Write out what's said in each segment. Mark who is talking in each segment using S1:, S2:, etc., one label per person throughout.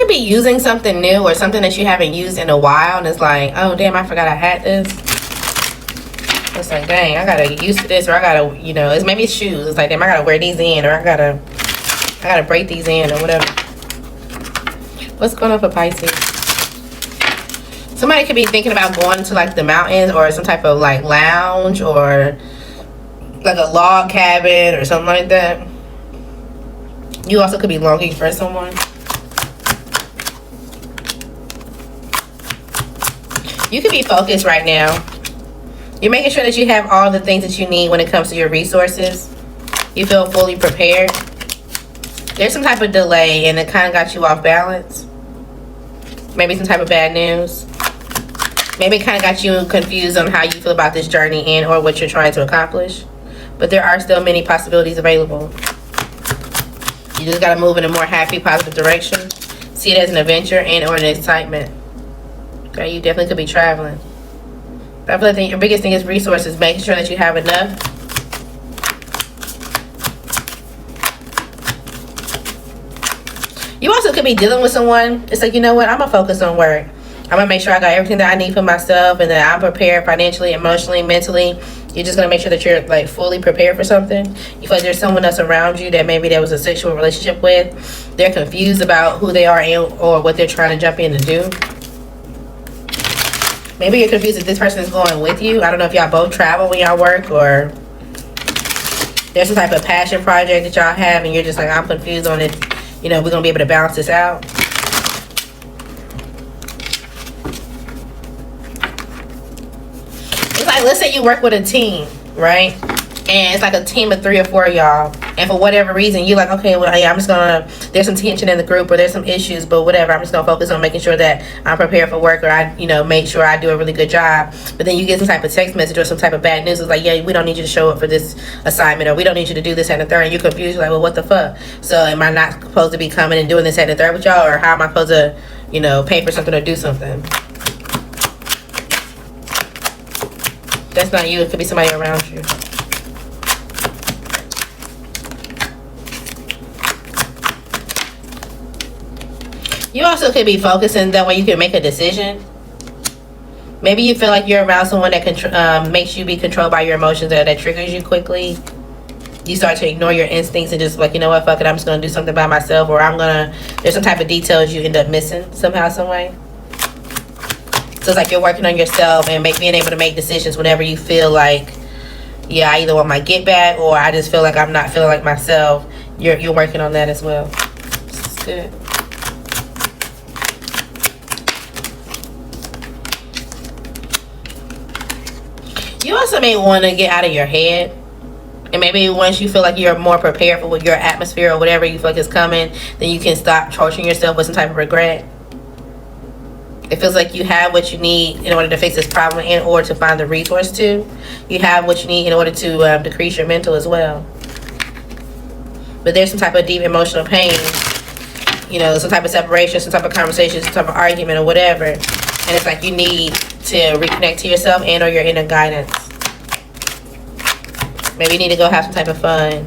S1: could be using something new or something that you haven't used in a while, and it's like, oh damn, I forgot I had this. It's like, dang, I gotta get used to this, or I gotta, you know, maybe it's shoes. It's like, damn, I gotta wear these in, or I gotta break these in, or whatever. What's going on for Pisces? Somebody could be thinking about going to like the mountains or some type of like lounge or like a log cabin or something like that. You also could be longing for someone. You could be focused right now. You're making sure that you have all the things that you need when it comes to your resources. You feel fully prepared. There's some type of delay and it kind of got you off balance. Maybe some type of bad news. Maybe it kind of got you confused on how you feel about this journey and or what you're trying to accomplish. But there are still many possibilities available. You just got to move in a more happy, positive direction. See it as an adventure and or an excitement. Okay, you definitely could be traveling. But I feel like your biggest thing is resources. Making sure that you have enough. You also could be dealing with someone. It's like, you know what? I'm going to focus on work. I'm going to make sure I got everything that I need for myself and that I'm prepared financially, emotionally, mentally. You're just going to make sure that you're like fully prepared for something. You feel like there's someone else around you that maybe there was a sexual relationship with. They're confused about who they are or what they're trying to jump in to do. Maybe you're confused if this person is going with you. I don't know if y'all both travel when y'all work or there's some type of passion project that y'all have and you're just like, I'm confused on it. You know, we're going to be able to balance this out. It's like, let's say you work with a team, right? And it's like a team of 3 or 4 of y'all. And for whatever reason, you're like, okay, well, yeah, I'm just going to, there's some tension in the group or there's some issues, but whatever. I'm just going to focus on making sure that I'm prepared for work or I, you know, make sure I do a really good job. But then you get some type of text message or some type of bad news. It's like, yeah, we don't need you to show up for this assignment or we don't need you to do this and the third. And you're confused. You're like, well, what the fuck? So am I not supposed to be coming and doing this and the third with y'all? Or how am I supposed to, you know, pay for something or do something? That's not you. It could be somebody around you. You also could be focusing, that way you can make a decision. Maybe you feel like you're around someone that makes you be controlled by your emotions or that triggers you quickly. You start to ignore your instincts and just like, you know what, fuck it, I'm just going to do something by myself, or there's some type of details you end up missing somehow, some way. So it's like you're working on yourself and being able to make decisions whenever you feel like, yeah, I either want my get back or I just feel like I'm not feeling like myself. You're working on that as well. It's good. You also may want to get out of your head. And maybe once you feel like you're more prepared for your atmosphere or whatever you feel like is coming, then you can stop torturing yourself with some type of regret. It feels like you have what you need in order to fix this problem and or to find the resource to. You have what you need in order to decrease your mental as well. But there's some type of deep emotional pain. You know, some type of separation, some type of conversation, some type of argument or whatever. And it's like you need to reconnect to yourself and or your inner guidance. Maybe you need to go have some type of fun.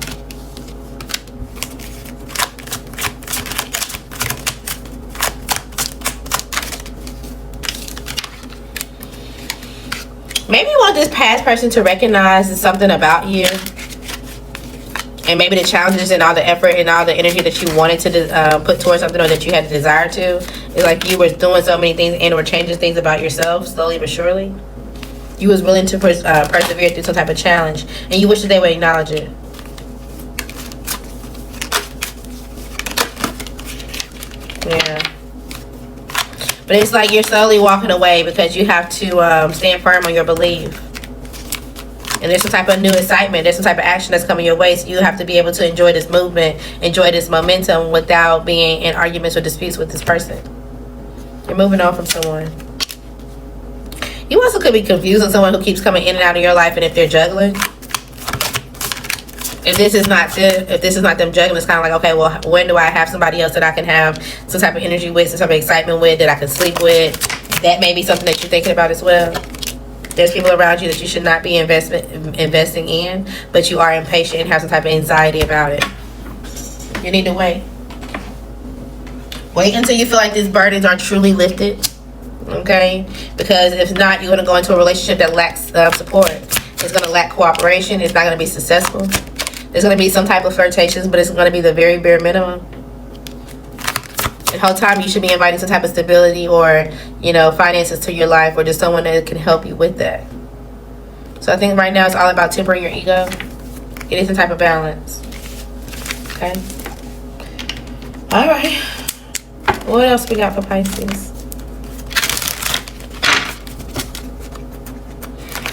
S1: Maybe you want this past person to recognize something about you. And maybe the challenges and all the effort and all the energy that you wanted to put towards something or that you had the desire to. It's like you were doing so many things and or changing things about yourself slowly but surely. You was willing to persevere through some type of challenge. And you wish that they would acknowledge it. Yeah. But it's like you're slowly walking away because you have to stand firm on your belief. And there's some type of new excitement. There's some type of action that's coming your way. So you have to be able to enjoy this movement, enjoy this momentum without being in arguments or disputes with this person. You're moving on from someone. You also could be confused with someone who keeps coming in and out of your life, and if they're juggling. If this is not them juggling, it's kind of like, okay, well, when do I have somebody else that I can have some type of energy with, some type of excitement with, that I can sleep with? That may be something that you're thinking about as well. There's people around you that you should not be investing in, but you are impatient and have some type of anxiety about it. You need to wait. Wait until you feel like these burdens are truly lifted. Okay? Because if not, you're going to go into a relationship that lacks support. It's going to lack cooperation. It's not going to be successful. There's going to be some type of flirtations, but it's going to be the very bare minimum. The whole time you should be inviting some type of stability or, you know, finances to your life, or just someone that can help you with that. So I think right now it's all about tempering your ego, getting some type of balance. Okay. All right. What else we got for Pisces?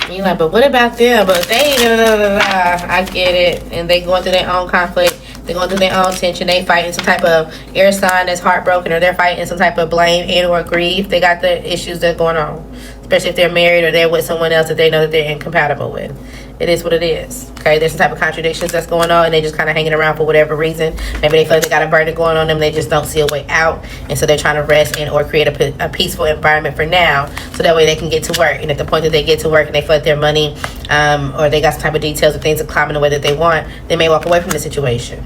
S1: You're like, but what about them? But they, I get it. And they going through their own conflict. They're going through their own tension. They fighting some type of air sign that's heartbroken, or they're fighting some type of blame and or grief. They got the issues that's going on. Especially if they're married or they're with someone else that they know that they're incompatible with. It is what it is. Okay, there's some type of contradictions that's going on, and they just kind of hanging around for whatever reason. Maybe they feel like they got a burden going on them. They just don't see a way out, and so they're trying to rest and or create a peaceful environment for now, so that way they can get to work. And at the point that they get to work and they feel like their money or they got some type of details or things are climbing the way that they want, they may walk away from the situation.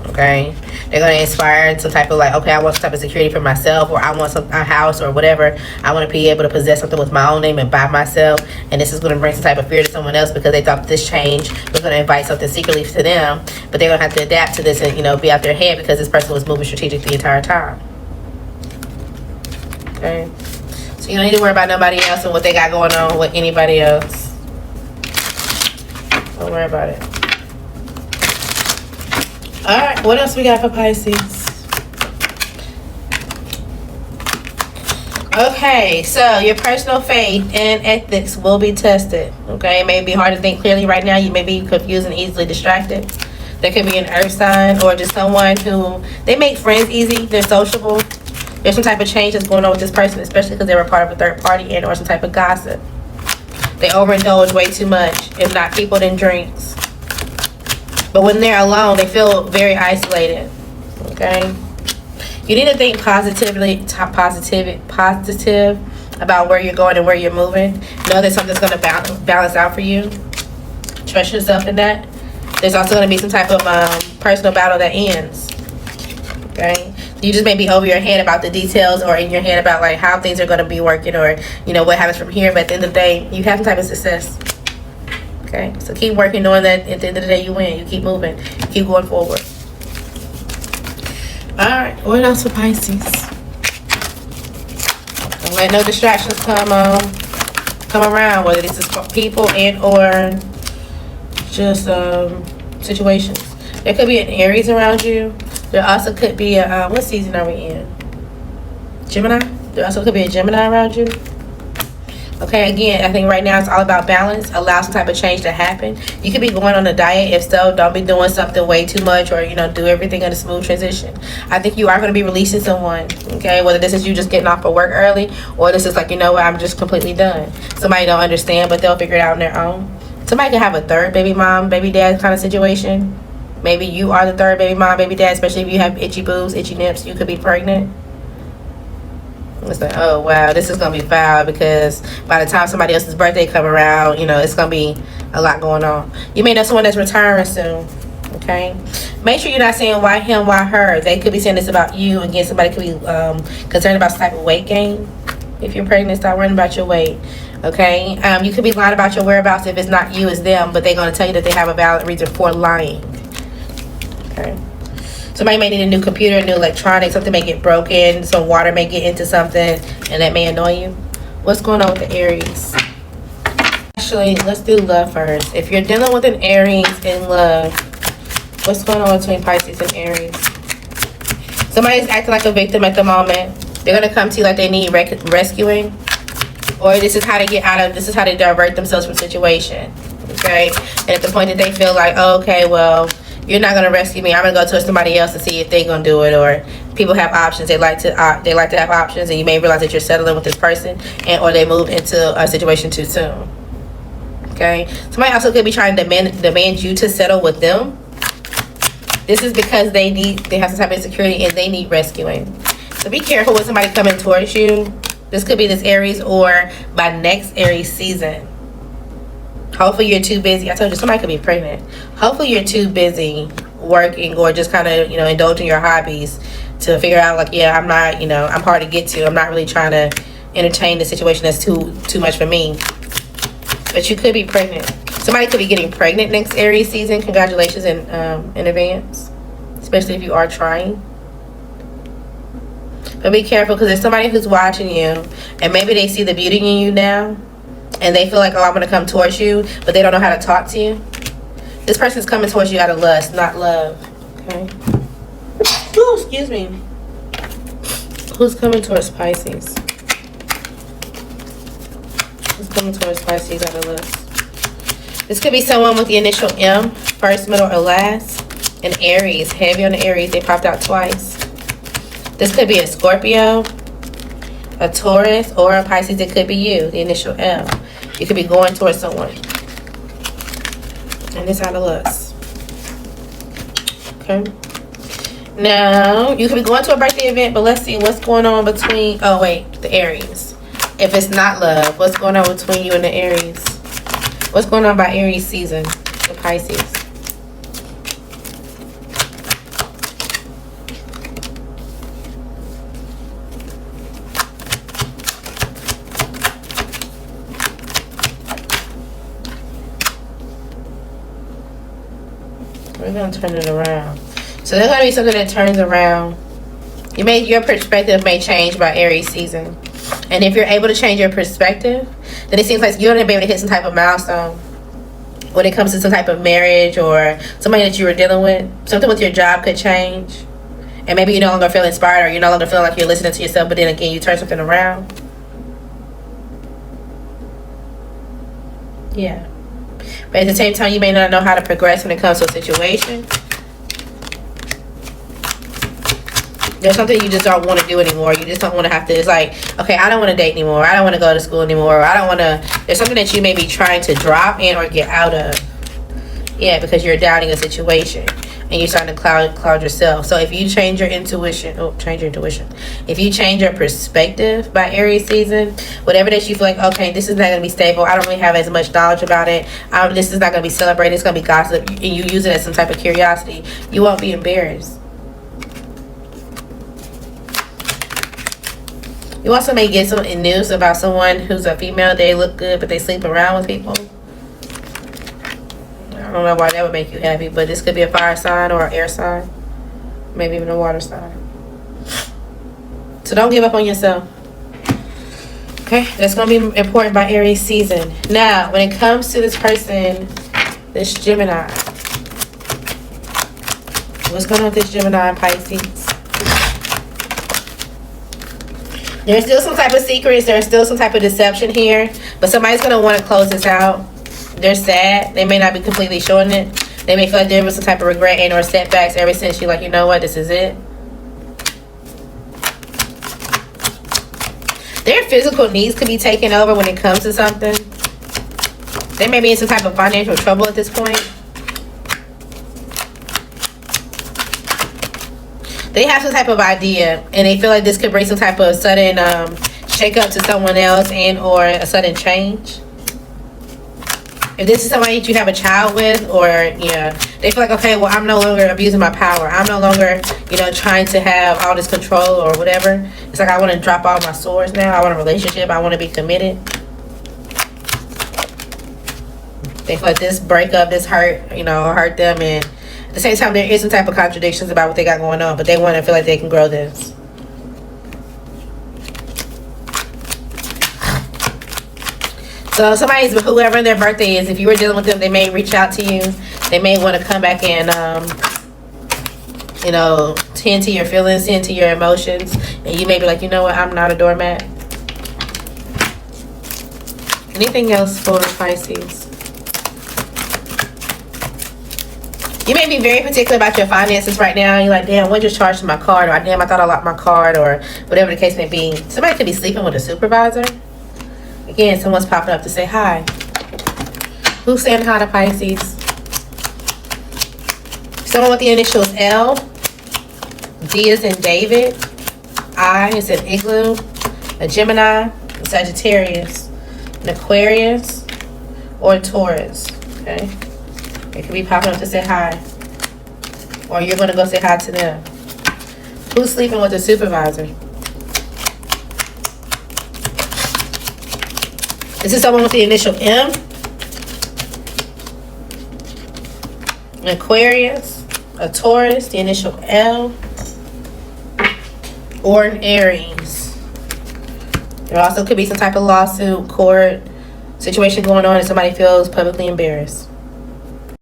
S1: Okay, they're going to inspire some type of like, okay, I want some type of security for myself, or I want a house or whatever. I want to be able to possess something with my own name and by myself, and this is going to bring some type of fear to someone else because they thought this change was going to invite something secretly to them, but they're going to have to adapt to this and, you know, be out their head because this person was moving strategic the entire time. Okay, so you don't need to worry about nobody else and what they got going on with anybody else. Don't worry about it. Alright, what else we got for Pisces? Okay, so your personal faith and ethics will be tested. Okay, it may be hard to think clearly right now. You may be confused and easily distracted. There could be an earth sign or just someone who, they make friends easy. They're sociable. There's some type of change that's going on with this person, especially because they were part of a third party and or some type of gossip. They overindulge way too much. If not people, then drinks. But when they're alone, they feel very isolated. Okay? You need to think positive about where you're going and where you're moving. Know that something's going to balance out for you. Trust yourself in that. There's also going to be some type of personal battle that ends. Okay? You just may be over your head about the details, or in your head about like how things are going to be working, or, you know, what happens from here. But at the end of the day, you have some type of success. Okay, so keep working, knowing that at the end of the day you win. You keep moving, you keep going forward. Alright, what else for Pisces? Don't let no distractions come around, whether this is for people and or just situations. There could be an Aries around you. There also could be a what season are we in? Gemini? There also could be a Gemini around you. Okay, again, I think right now it's all about balance. Allow some type of change to happen. You could be going on a diet. If so, don't be doing something way too much, or, you know, do everything in a smooth transition. I think you are going to be releasing someone, okay? Whether this is you just getting off of work early, or this is like, you know what, I'm just completely done. Somebody don't understand, but they'll figure it out on their own. Somebody can have a third baby mom, baby dad kind of situation. Maybe you are the third baby mom, baby dad, especially if you have itchy boobs, itchy nips. You could be pregnant. It's like, oh wow, this is gonna be foul, because by the time somebody else's birthday come around, you know, it's gonna be a lot going on. You may know someone that's retiring soon. Okay, make sure you're not saying why him, why her. They could be saying this about you. Again, somebody could be concerned about some type of weight gain. If you're pregnant, stop worrying about your weight. Okay, you could be lying about your whereabouts. If it's not you, it's them, but they're gonna tell you that they have a valid reason for lying. Okay. Somebody may need a new computer, a new electronics, something may get broken, some water may get into something, and that may annoy you. What's going on with the Aries? Actually, let's do love first. If you're dealing with an Aries in love, what's going on between Pisces and Aries? Somebody's acting like a victim at the moment. They're going to come to you like they need rescuing. Or this is how they get out of, this is how they divert themselves from situation. Okay? And at the point that they feel like, oh, okay, well, you're not gonna rescue me. I'm gonna go to somebody else and see if they're gonna do it. Or people have options. They like to have options, and you may realize that you're settling with this person, and or they move into a situation too soon. Okay. Somebody also could be trying to demand you to settle with them. This is because they have some type of insecurity and they need rescuing. So be careful with somebody coming towards you. This could be this Aries, or by next Aries season. Hopefully you're too busy. I told you somebody could be pregnant. Hopefully you're too busy working, or just kind of, you know, indulging your hobbies to figure out like, yeah, I'm not, you know, I'm hard to get to. I'm not really trying to entertain the situation that's too much for me. But you could be pregnant. Somebody could be getting pregnant next Aries season. Congratulations in advance, especially if you are trying. But be careful, because there's somebody who's watching you, and maybe they see the beauty in you now, and they feel like, oh, I'm going to come towards you, but they don't know how to talk to you. This person's coming towards you out of lust, not love. Okay. Ooh, excuse me. Who's coming towards Pisces? Who's coming towards Pisces out of lust? This could be someone with the initial M, first, middle, or last. And Aries, heavy on the Aries. They popped out twice. This could be a Scorpio, a Taurus, or a Pisces. It could be you, the initial M. You could be going towards someone. And it's out of lust. Okay. Now, you could be going to a birthday event, but let's see what's going on between... Oh, wait. The Aries. If it's not love, what's going on between you and the Aries? What's going on by Aries season, the Pisces? We're going to turn it around. So there's going to be something that turns around. Your perspective may change by Aries season. And if you're able to change your perspective, then it seems like you're going to be able to hit some type of milestone when it comes to some type of marriage or somebody that you were dealing with. Something with your job could change. And maybe you no longer feel inspired, or you're no longer feeling like you're listening to yourself, but then again, you turn something around. Yeah. But at the same time, you may not know how to progress when it comes to a situation. There's something you just don't want to do anymore. You just don't want to have to. It's like, okay, I don't want to date anymore. I don't want to go to school anymore. I don't want to. There's something that you may be trying to drop in or get out of. Yeah, because you're doubting a situation. And you're starting to cloud yourself. So if you change your intuition. If you change your perspective by Aries season, whatever that you feel like, okay, this is not going to be stable. I don't really have as much knowledge about it. This is not going to be celebrated. It's going to be gossip. And you use it as some type of curiosity. You won't be embarrassed. You also may get some news about someone who's a female. They look good, but they sleep around with people. I don't know why that would make you happy, but this could be a fire sign or an air sign. Maybe even a water sign. So don't give up on yourself. Okay, that's going to be important by Aries season. Now, when it comes to this person, this Gemini. What's going on with this Gemini and Pisces? There's still some type of secrets. There's still some type of deception here. But somebody's going to want to close this out. They're sad. They may not be completely showing it. They may feel like there was some type of regret and or setbacks ever since you're like, you know what, this is it. Their physical needs could be taken over when it comes to something. They may be in some type of financial trouble at this point. They have some type of idea, and they feel like this could bring some type of sudden shake up to someone else and or a sudden change. If this is somebody that you have a child with, or they feel like, okay, well, I'm no longer abusing my power. I'm no longer, trying to have all this control or whatever. It's like I want to drop all my swords now. I want a relationship. I want to be committed. They feel like this breakup, this hurt, hurt them, and at the same time, there is some type of contradictions about what they got going on, but they want to feel like they can grow this. So somebody's, whoever their birthday is, if you were dealing with them, they may reach out to you. They may want to come back and, tend to your feelings, tend to your emotions. And you may be like, you know what, I'm not a doormat. Anything else for Pisces? You may be very particular about your finances right now. You're like, damn, what just charged my card? Or damn, I thought I locked my card, or whatever the case may be. Somebody could be sleeping with a supervisor. Again, someone's popping up to say hi. Who's saying hi to Pisces? Someone with the initials L. D is in David. I is in Igloo. A Gemini. A Sagittarius. An Aquarius. Or a Taurus. Okay. It could be popping up to say hi. Or you're going to go say hi to them. Who's sleeping with a supervisor? Is this someone with the initial M? An Aquarius, a Taurus, the initial L, or an Aries. There also could be some type of lawsuit, court situation going on, and somebody feels publicly embarrassed.